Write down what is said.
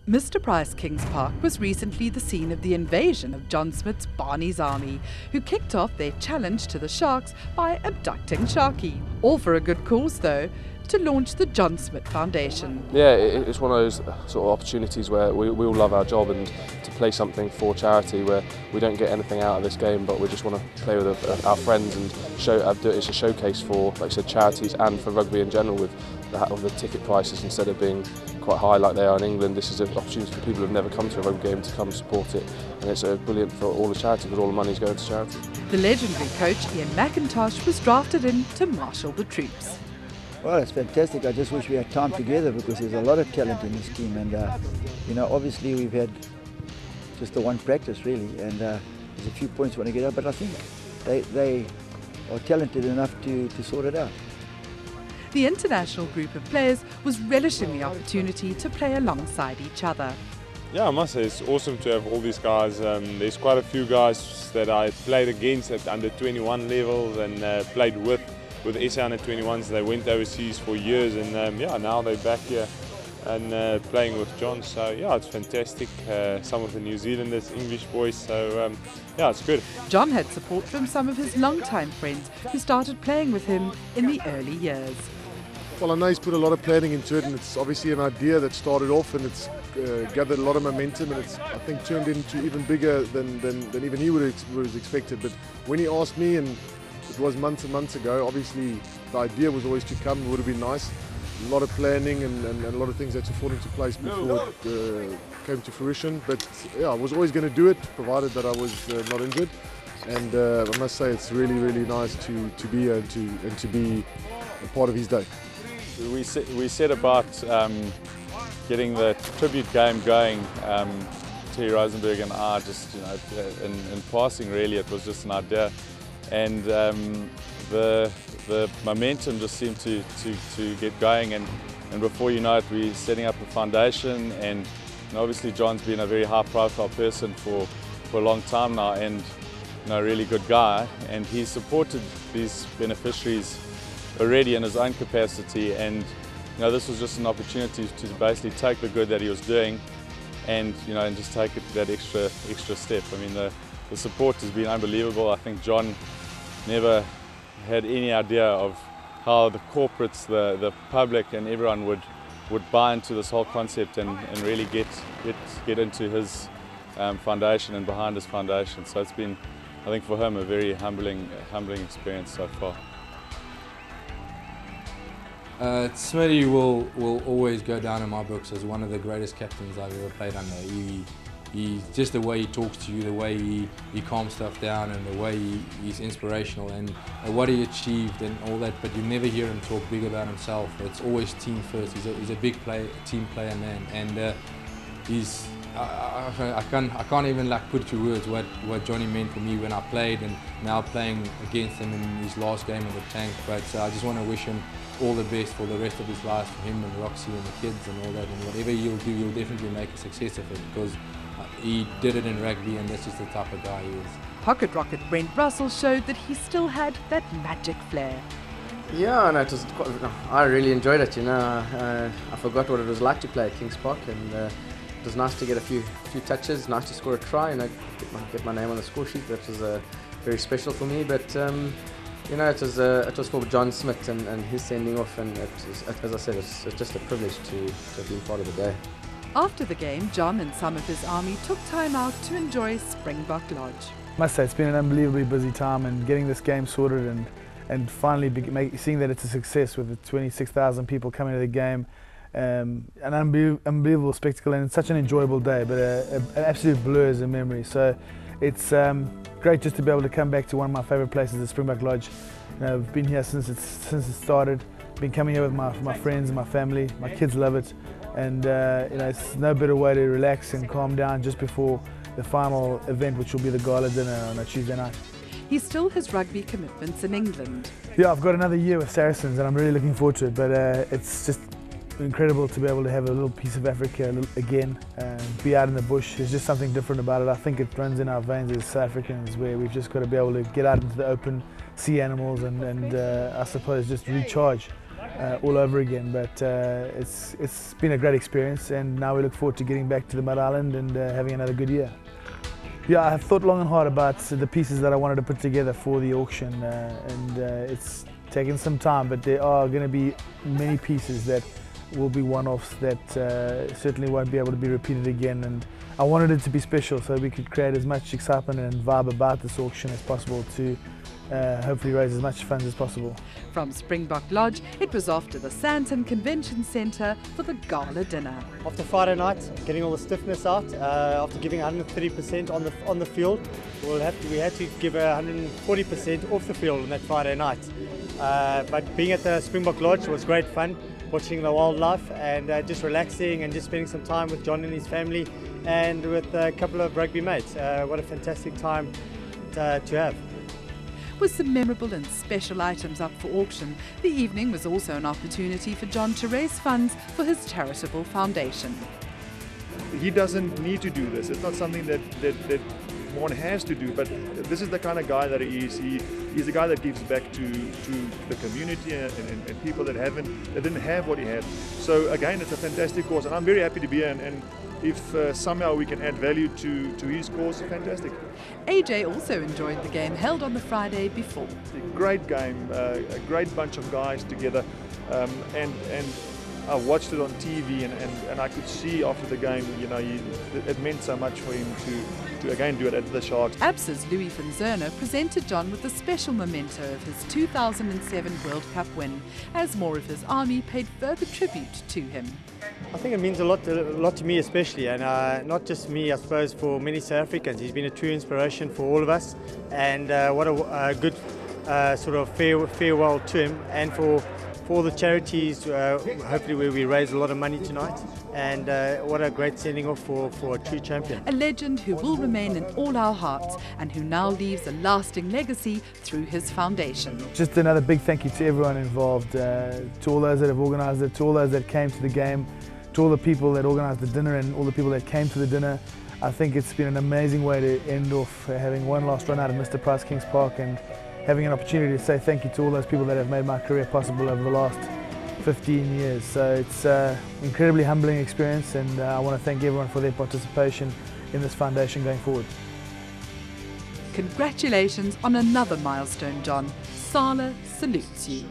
Mr Price Kings Park was recently the scene of the invasion of John Smith's Barneys army, who kicked off their challenge to the Sharks by abducting Sharky. All for a good cause though, to launch the John Smith Foundation. Yeah, it's one of those sort of opportunities where we all love our job, and to play something for charity where we don't get anything out of this game, but we just want to play with our friends and it's a showcase for, like I said, charities and for rugby in general, with the ticket prices instead of being quite high like they are in England. This is an opportunity for people who have never come to a rugby game to come support it, and it's brilliant for all the charity because all the money is going to charity. The legendary coach Ian McIntosh was drafted in to marshal the troops. Well, it's fantastic. I just wish we had time together because there's a lot of talent in this team, and obviously we've had just the one practice really, and there's a few points we want to get out, but I think they are talented enough to sort it out. The international group of players was relishing the opportunity to play alongside each other. Yeah, I must say it's awesome to have all these guys. There's quite a few guys that I played against at under 21 levels and played with SA under 21s. They went overseas for years, and now they're back here and playing with John. So yeah, it's fantastic. Some of the New Zealanders, English boys. So yeah, it's good. John had support from some of his longtime friends who started playing with him in the early years. Well, I know he's put a lot of planning into it, and it's obviously an idea that started off, and it's gathered a lot of momentum, and it's, I think, turned into even bigger than even he would have expected. But when he asked me, and it was months and months ago, obviously the idea was always to come. It would have been nice. A lot of planning and a lot of things had to fall into place before it came to fruition. But yeah, I was always going to do it, provided that I was not injured. And I must say, it's really, really nice to be here and to be a part of his day. We set about getting the tribute game going. Terry Rosenberg and I just, in passing really, it was just an idea, and the momentum just seemed to get going, and before you know it, we're setting up a foundation, and obviously John's been a very high-profile person for a long time now, and a really good guy, and he's supported these beneficiaries already in his own capacity, and this was just an opportunity to basically take the good that he was doing and and just take it that extra step. I mean, the support has been unbelievable. I think John never had any idea of how the corporates, the public and everyone would buy into this whole concept and really get into his foundation and behind his foundation. So it's been, I think, for him a very humbling experience so far. Smitty will always go down in my books as one of the greatest captains I've ever played under. He just the way he talks to you, the way he calms stuff down, and the way he's inspirational, and what he achieved and all that. But you never hear him talk big about himself. It's always team first. He's a big team player man, and he's. I can't even put to words what Johnny meant for me when I played, and now playing against him in his last game of the tank. But I just want to wish him all the best for the rest of his life, for him and Roxy and the kids and all that, and whatever he'll do, he'll definitely make a success of it, because he did it in rugby, and that's just the type of guy he is. Pocket rocket Brent Russell showed that he still had that magic flair. Yeah, no, I really enjoyed it. I forgot what it was like to play at Kings Park, and it was nice to get a few touches, nice to score a try, and get my name on the score sheet. That was very special for me. But it was for John Smith and his sending off, and as I said, it's just a privilege to have been part of the day. After the game, John and some of his army took time out to enjoy Springbok Lodge. I must say, it's been an unbelievably busy time, and getting this game sorted and finally seeing that it's a success with the 26,000 people coming to the game. An unbelievable spectacle, and such an enjoyable day, but an absolute blur as a memory. So it's great just to be able to come back to one of my favourite places, the Springbok Lodge. I've been here since it started. Been coming here with my friends and my family. My kids love it, and it's no better way to relax and calm down just before the final event, which will be the gala dinner on a Tuesday night. He still has rugby commitments in England. Yeah, I've got another year with Saracens, and I'm really looking forward to it. But it's just incredible to be able to have a little piece of Africa again, be out in the bush. There's just something different about it. I think it runs in our veins as South Africans, where we've just got to be able to get out into the open, see animals, and I suppose just recharge. all over again. But it's been a great experience, and now we look forward to getting back to the Mud Island and having another good year. Yeah, I have thought long and hard about the pieces that I wanted to put together for the auction, and it's taken some time, but there are going to be many pieces that will be one-offs that certainly won't be able to be repeated again, and I wanted it to be special so we could create as much excitement and vibe about this auction as possible to hopefully raise as much funds as possible. From Springbok Lodge, it was off to the Sandton Convention Centre for the gala dinner. After Friday night, getting all the stiffness out, after giving 130% on the field, we had to give 140% off the field on that Friday night. But being at the Springbok Lodge was great fun, watching the wildlife and just relaxing and just spending some time with John and his family and with a couple of rugby mates. What a fantastic time to have. With some memorable and special items up for auction, the evening was also an opportunity for John to raise funds for his charitable foundation. He doesn't need to do this. It's not something that one has to do, but this is the kind of guy that he is. He's the guy that gives back to the community and people that didn't have what he had. So again, it's a fantastic cause, and I'm very happy to be here, and if somehow we can add value to his cause, fantastic. AJ also enjoyed the game held on the Friday before. Great game, a great bunch of guys together, and I watched it on TV, and I could see after the game, you know, it meant so much for him to again do it at the Sharks. ABSA's Louis van Zerner presented John with a special memento of his 2007 World Cup win, as more of his army paid further tribute to him. I think it means a lot to me especially, and not just me, I suppose, for many South Africans. He's been a true inspiration for all of us, and what a good sort of farewell to him, and for the charities, hopefully where we raise a lot of money tonight, and what a great sending off for a true champion. A legend who will remain in all our hearts and who now leaves a lasting legacy through his foundation. Just another big thank you to everyone involved, to all those that have organised it, to all those that came to the game, to all the people that organised the dinner and all the people that came to the dinner. I think it's been an amazing way to end off having one last run out of Mr. Price Kings Park and having an opportunity to say thank you to all those people that have made my career possible over the last 15 years. So it's an incredibly humbling experience, and I want to thank everyone for their participation in this foundation going forward. Congratulations on another milestone, John. Sala salutes you.